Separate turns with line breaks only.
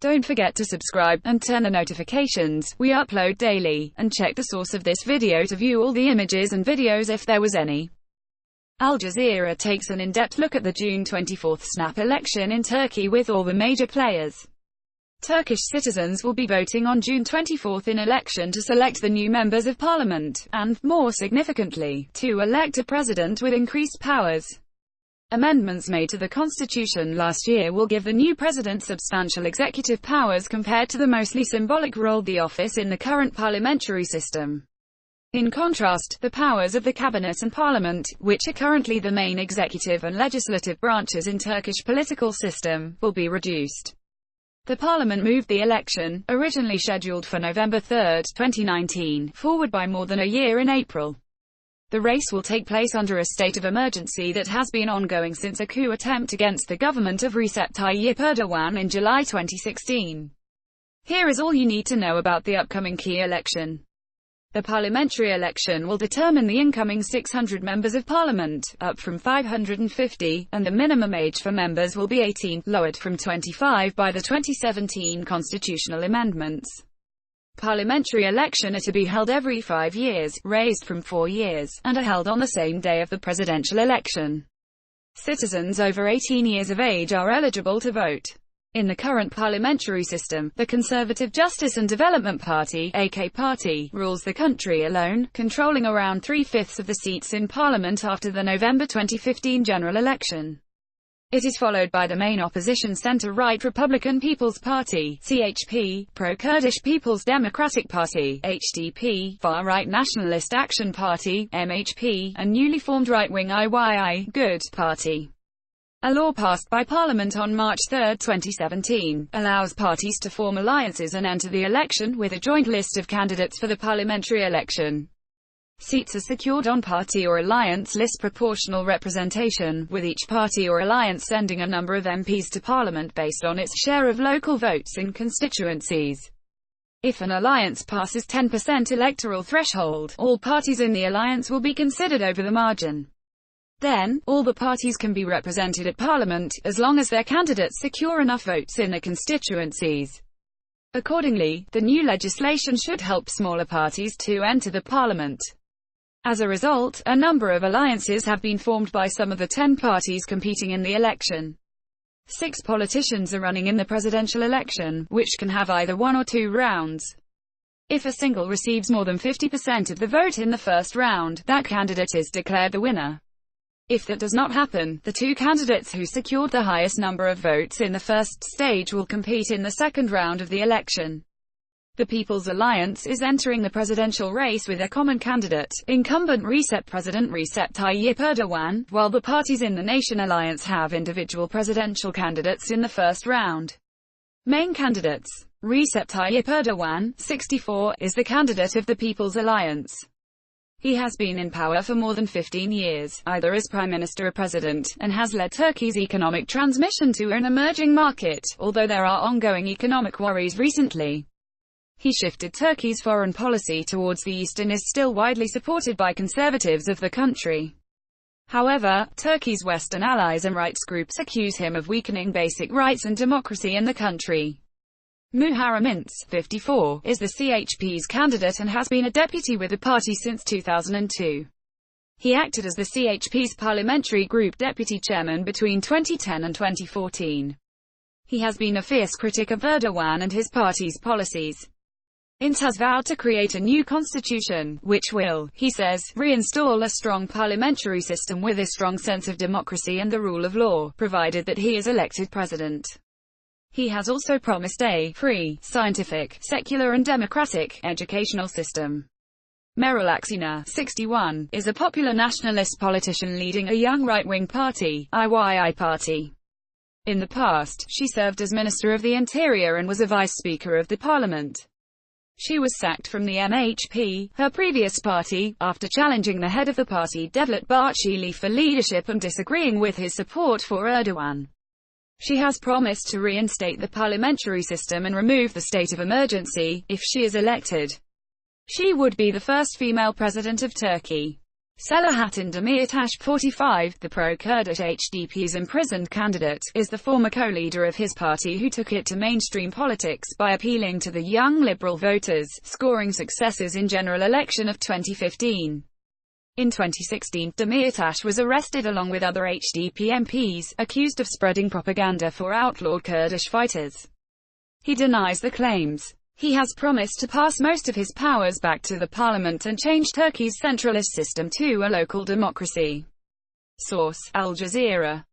Don't forget to subscribe, and turn the notifications. We upload daily. And check the source of this video to view all the images and videos if there was any. Al Jazeera takes an in-depth look at the June 24 snap election in Turkey with all the major players. Turkish citizens will be voting on June 24 in election to select the new members of parliament, and, more significantly, to elect a president with increased powers. Amendments made to the constitution last year will give the new president substantial executive powers compared to the mostly symbolic role the office in the current parliamentary system. In contrast, the powers of the cabinet and parliament, which are currently the main executive and legislative branches in Turkish political system, will be reduced. The parliament moved the election, originally scheduled for November 3, 2019, forward by more than a year in April. The race will take place under a state of emergency that has been ongoing since a coup attempt against the government of Recep Tayyip Erdogan in July 2016. Here is all you need to know about the upcoming key election. The parliamentary election will determine the incoming 600 members of parliament, up from 550, and the minimum age for members will be 18, lowered from 25 by the 2017 constitutional amendments. Parliamentary elections are to be held every 5 years, raised from 4 years, and are held on the same day of the presidential election. Citizens over 18 years of age are eligible to vote. In the current parliamentary system, the Conservative Justice and Development Party (AK Party) rules the country alone, controlling around 3/5 of the seats in parliament after the November 2015 general election. It is followed by the main opposition centre-right Republican People's Party (CHP), pro-Kurdish People's Democratic Party (HDP), far-right Nationalist Action Party (MHP), and newly formed right-wing IYI Good Party. A law passed by Parliament on March 3, 2017, allows parties to form alliances and enter the election with a joint list of candidates for the parliamentary election. Seats are secured on party or alliance list proportional representation, with each party or alliance sending a number of MPs to Parliament based on its share of local votes in constituencies. If an alliance passes 10% electoral threshold, all parties in the alliance will be considered over the margin. Then, all the parties can be represented at Parliament, as long as their candidates secure enough votes in the constituencies. Accordingly, the new legislation should help smaller parties to enter the Parliament. As a result, a number of alliances have been formed by some of the 10 parties competing in the election. 6 politicians are running in the presidential election, which can have either 1 or 2 rounds. If a single receives more than 50% of the vote in the first round, that candidate is declared the winner. If that does not happen, the 2 candidates who secured the highest number of votes in the first stage will compete in the second round of the election. The People's Alliance is entering the presidential race with a common candidate, incumbent President Recep Tayyip Erdogan, while the parties in the Nation Alliance have individual presidential candidates in the first round. Main candidates. Recep Tayyip Erdogan, 64, is the candidate of the People's Alliance. He has been in power for more than 15 years, either as prime minister or president, and has led Turkey's economic transmission to an emerging market, although there are ongoing economic worries recently. He shifted Turkey's foreign policy towards the east and is still widely supported by conservatives of the country. However, Turkey's Western allies and rights groups accuse him of weakening basic rights and democracy in the country. Muharrem İnce, 54, is the CHP's candidate and has been a deputy with the party since 2002. He acted as the CHP's parliamentary group deputy chairman between 2010 and 2014. He has been a fierce critic of Erdogan and his party's policies. İnce has vowed to create a new constitution, which will, he says, reinstall a strong parliamentary system with a strong sense of democracy and the rule of law, provided that he is elected president. He has also promised a free, scientific, secular and democratic educational system. Meral Akşener, 61, is a popular nationalist politician leading a young right-wing party, IYI Party. In the past, she served as Minister of the Interior and was a Vice Speaker of the Parliament. She was sacked from the MHP, her previous party, after challenging the head of the party Devlet Bahçeli for leadership and disagreeing with his support for Erdogan. She has promised to reinstate the parliamentary system and remove the state of emergency, if she is elected. She would be the first female president of Turkey. Selahattin Demirtas, 45, the pro-Kurdish HDP's imprisoned candidate, is the former co-leader of his party who took it to mainstream politics by appealing to the young liberal voters, scoring successes in general election of 2015. In 2016, Demirtas was arrested along with other HDP MPs, accused of spreading propaganda for outlawed Kurdish fighters. He denies the claims. He has promised to pass most of his powers back to the parliament and change Turkey's centralist system to a local democracy. Source: Al Jazeera.